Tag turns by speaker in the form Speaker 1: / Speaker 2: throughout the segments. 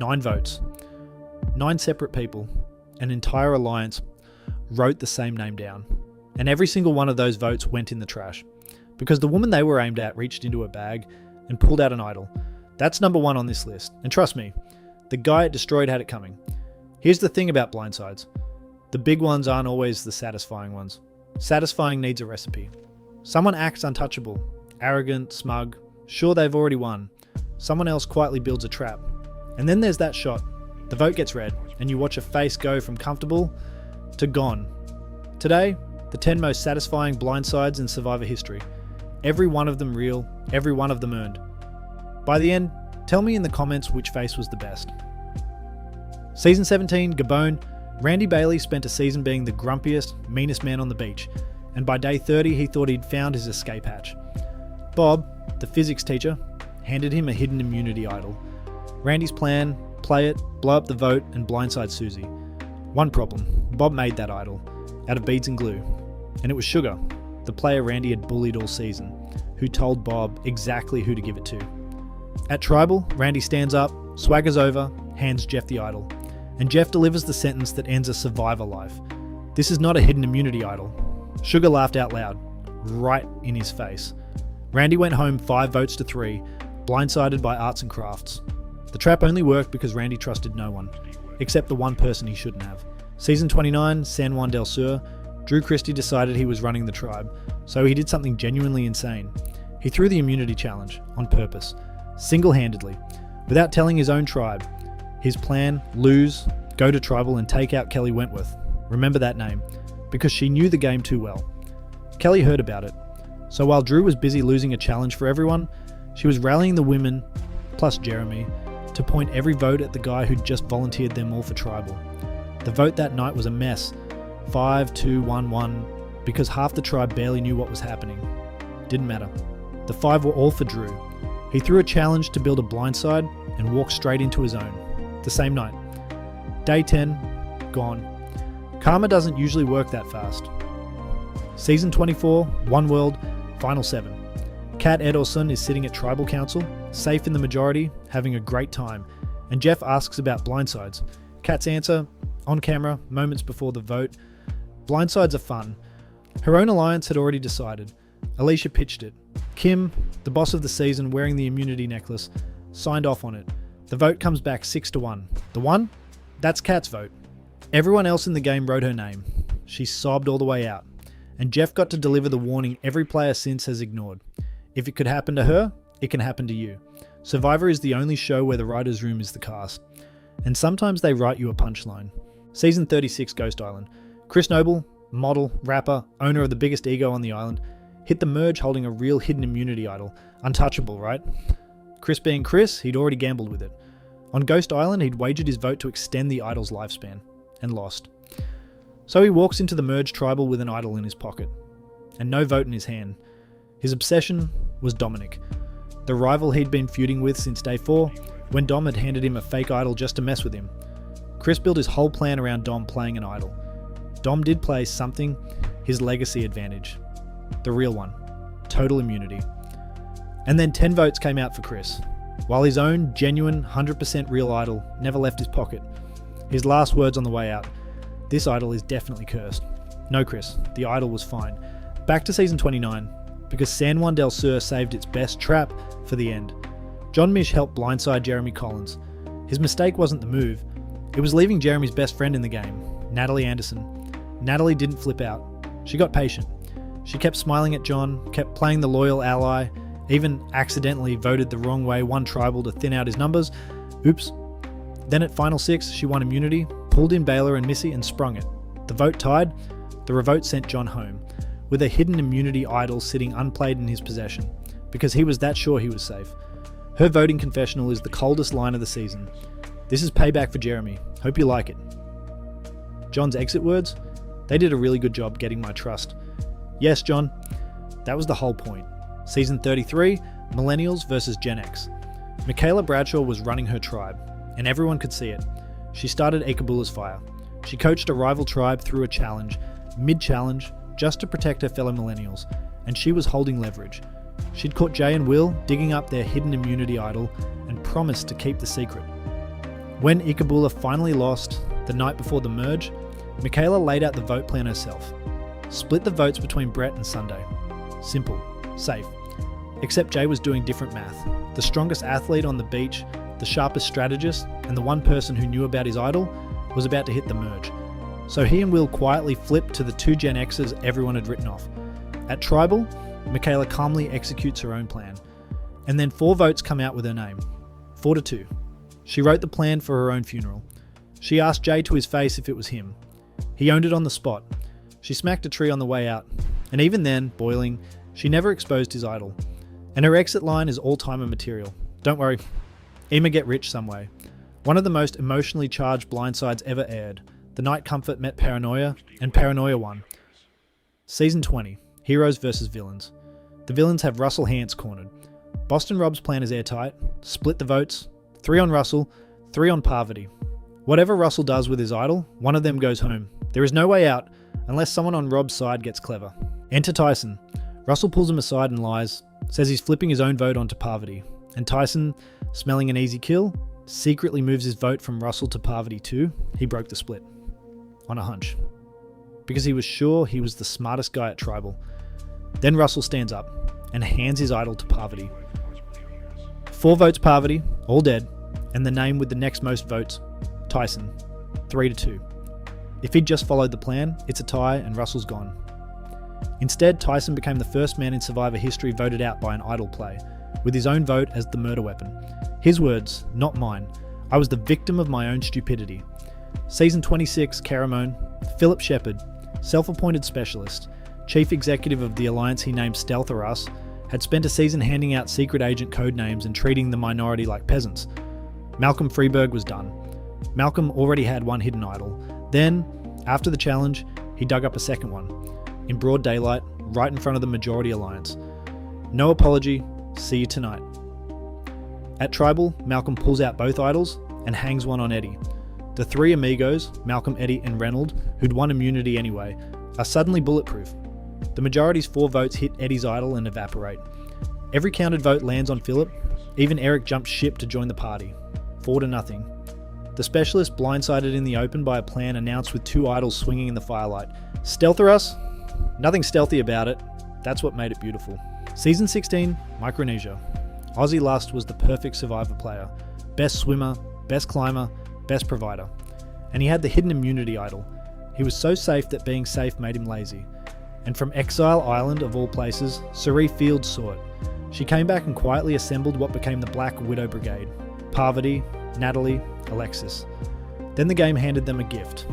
Speaker 1: 9 votes. 9 separate people, an entire alliance, wrote the same name down. And every single one of those votes went in the trash. Because the woman they were aimed at reached into her bag and pulled out an idol. That's number 1 on this list. And trust me, the guy it destroyed had it coming. Here's the thing about blindsides. The big ones aren't always the satisfying ones. Satisfying needs a recipe. Someone acts untouchable, arrogant, smug, sure they've already won. Someone else quietly builds a trap. And then there's that shot. The vote gets read, and you watch a face go from comfortable to gone. Today, the 10 most satisfying blindsides in Survivor history. Every one of them real, every one of them earned. By the end, tell me in the comments which face was the best. Season 17, Gabon, Randy Bailey spent a season being the grumpiest, meanest man on the beach, and by day 30 he thought he'd found his escape hatch. Bob, the physics teacher, handed him a hidden immunity idol. Randy's plan, play it, blow up the vote, and blindside Susie. One problem, Bob made that idol, out of beads and glue, and it was Sugar, the player Randy had bullied all season, who told Bob exactly who to give it to. At Tribal, Randy stands up, swaggers over, hands Jeff the idol, and Jeff delivers the sentence that ends a Survivor life. This is not a hidden immunity idol. Sugar laughed out loud, right in his face. Randy went home 5 votes to 3, blindsided by arts and crafts. The trap only worked because Randy trusted no one, except the one person he shouldn't have. Season 29, San Juan del Sur, Drew Christie decided he was running the tribe, so he did something genuinely insane. He threw the immunity challenge, on purpose, single-handedly, without telling his own tribe. His plan, lose, go to Tribal and take out Kelly Wentworth. Remember that name, because she knew the game too well. Kelly heard about it, so while Drew was busy losing a challenge for everyone, she was rallying the women, plus Jeremy, to point every vote at the guy who'd just volunteered them all for Tribal. The vote that night was a mess, 5-2-1-1, because half the tribe barely knew what was happening. Didn't matter. The 5 were all for Drew. He threw a challenge to build a blindside and walked straight into his own. The same night. Day 10, gone. Karma doesn't usually work that fast. Season 24, One World, Final 7. Kat Edelson is sitting at Tribal Council, safe in the majority, having a great time, and Jeff asks about blindsides. Kat's answer, on camera, moments before the vote, blindsides are fun. Her own alliance had already decided. Alicia pitched it. Kim, the boss of the season wearing the immunity necklace, signed off on it. The vote comes back 6-1. The one? That's Kat's vote. Everyone else in the game wrote her name. She sobbed all the way out. And Jeff got to deliver the warning every player since has ignored. If it could happen to her, it can happen to you. Survivor is the only show where the writer's room is the cast. And sometimes they write you a punchline. Season 36, Ghost Island. Chris Noble, model, rapper, owner of the biggest ego on the island, hit the merge holding a real hidden immunity idol. Untouchable, right? Chris being Chris, he'd already gambled with it. On Ghost Island, he'd wagered his vote to extend the idol's lifespan, and lost. So he walks into the merged Tribal with an idol in his pocket, and no vote in his hand. His obsession was Dominic, the rival he'd been feuding with since day 4, when Dom had handed him a fake idol just to mess with him. Chris built his whole plan around Dom playing an idol. Dom did play something, his legacy advantage. The real one. Total immunity. And then 10 votes came out for Chris, while his own genuine 100% real idol never left his pocket. His last words on the way out, this idol is definitely cursed. No Chris, the idol was fine. Back to season 29, because San Juan del Sur saved its best trap for the end. John Mish helped blindside Jeremy Collins. His mistake wasn't the move, it was leaving Jeremy's best friend in the game, Natalie Anderson. Natalie didn't flip out. She got patient. She kept smiling at John, kept playing the loyal ally, even accidentally voted the wrong way one Tribal to thin out his numbers. Oops. Then at Final 6, she won immunity, pulled in Baylor and Missy and sprung it. The vote tied. The revote sent John home, with a hidden immunity idol sitting unplayed in his possession, because he was that sure he was safe. Her voting confessional is the coldest line of the season. This is payback for Jeremy. Hope you like it. John's exit words? They did a really good job getting my trust. Yes, John. That was the whole point. Season 33, Millennials versus Gen X. Michaela Bradshaw was running her tribe, and everyone could see it. She started Ekabula's fire. She coached a rival tribe through a challenge, mid-challenge, just to protect her fellow millennials, and she was holding leverage. She'd caught Jay and Will digging up their hidden immunity idol and promised to keep the secret. When Ikabula finally lost, the night before the merge, Michaela laid out the vote plan herself. Split the votes between Brett and Sunday. Simple. Safe. Except Jay was doing different math. The strongest athlete on the beach, the sharpest strategist, and the one person who knew about his idol was about to hit the merge. So he and Will quietly flipped to the 2 Gen X's everyone had written off. At Tribal, Michaela calmly executes her own plan. And then 4 votes come out with her name. 4-2. She wrote the plan for her own funeral. She asked Jay to his face if it was him. He owned it on the spot. She smacked a tree on the way out. And even then, boiling, she never exposed his idol. And her exit line is all-timer material. Don't worry, Ema get rich some way. One of the most emotionally charged blindsides ever aired. The Night Comfort met Paranoia, and Paranoia won. Season 20, Heroes vs Villains. The villains have Russell Hantz cornered. Boston Rob's plan is airtight. Split the votes. 3 on Russell, 3 on Parvati. Whatever Russell does with his idol, one of them goes home. There is no way out, unless someone on Rob's side gets clever. Enter Tyson. Russell pulls him aside and lies, says he's flipping his own vote onto Parvati. And Tyson, smelling an easy kill, secretly moves his vote from Russell to Parvati too. He broke the split. On a hunch. Because he was sure he was the smartest guy at Tribal. Then Russell stands up and hands his idol to Parvati. 4 votes Parvati, all dead, and the name with the next most votes, Tyson, 3-2. If he'd just followed the plan, it's a tie and Russell's gone. Instead, Tyson became the first man in Survivor history voted out by an idol play, with his own vote as the murder weapon. His words, not mine. I was the victim of my own stupidity. Season 26, Caramone, Philip Shepard, self-appointed specialist, chief executive of the alliance he named Stealth or Us, had spent a season handing out secret agent code names and treating the minority like peasants. Malcolm Freeberg was done. Malcolm already had one hidden idol. Then, after the challenge, he dug up a second one, in broad daylight, right in front of the majority alliance. No apology, see you tonight. At Tribal, Malcolm pulls out both idols and hangs one on Eddie. The 3 amigos, Malcolm, Eddie and Reynold, who'd won immunity anyway, are suddenly bulletproof. The majority's 4 votes hit Eddie's idol and evaporate. Every counted vote lands on Philip. Even Eric jumps ship to join the party. 4-0. The specialist blindsided in the open by a plan announced with 2 idols swinging in the firelight. Stealth or Us? Nothing stealthy about it. That's what made it beautiful. Season 16, Micronesia. Aussie Lust was the perfect Survivor player. Best swimmer, best climber, best provider. And he had the hidden immunity idol. He was so safe that being safe made him lazy. And from Exile Island, of all places, Cirie Fields saw it. She came back and quietly assembled what became the Black Widow Brigade. Parvati, Natalie, Alexis. Then the game handed them a gift.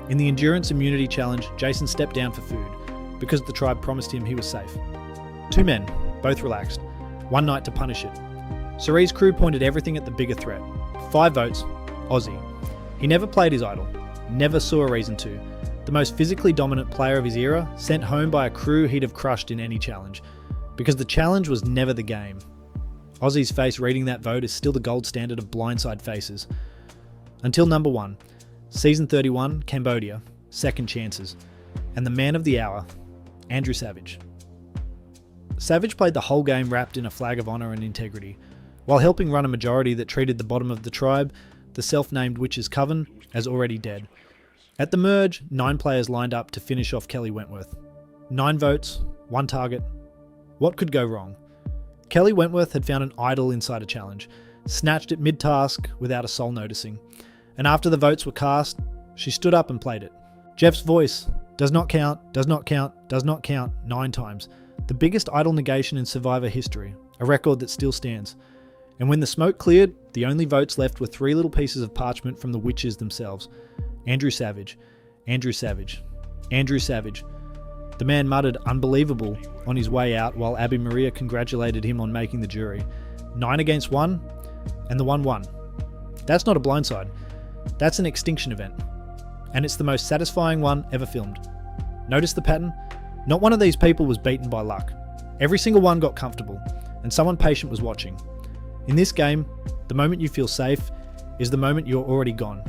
Speaker 1: In the Endurance Immunity Challenge, Jason stepped down for food, because the tribe promised him he was safe. 2 men, both relaxed. 1 night to punish it. Cirie's crew pointed everything at the bigger threat. 5 votes, Aussie. He never played his idol, never saw a reason to. The most physically dominant player of his era, sent home by a crew he'd have crushed in any challenge. Because the challenge was never the game. Aussie's face reading that vote is still the gold standard of blindside faces. Until number 1, Season 31, Cambodia, Second Chances, and the man of the hour, Andrew Savage. Savage played the whole game wrapped in a flag of honour and integrity, while helping run a majority that treated the bottom of the tribe, the self-named Witches' Coven, as already dead. At the merge, 9 players lined up to finish off Kelly Wentworth. 9 votes, 1 target. What could go wrong? Kelly Wentworth had found an idol inside a challenge, snatched it mid-task without a soul noticing, and after the votes were cast, she stood up and played it. Jeff's voice, does not count, does not count, does not count, 9 times. The biggest idol negation in Survivor history, a record that still stands. And when the smoke cleared, the only votes left were 3 little pieces of parchment from the witches themselves. Andrew Savage, Andrew Savage, Andrew Savage. The man muttered unbelievable on his way out while Abby Maria congratulated him on making the jury. 9 against 1, and the 1 won. That's not a blindside. That's an extinction event. And it's the most satisfying one ever filmed. Notice the pattern? Not one of these people was beaten by luck. Every single one got comfortable, and someone patient was watching. In this game, the moment you feel safe is the moment you're already gone.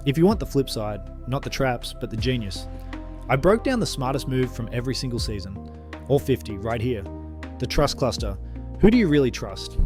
Speaker 1: If you want the flip side, not the traps, but the genius, I broke down the smartest move from every single season. All 50, right here. The trust cluster. Who do you really trust?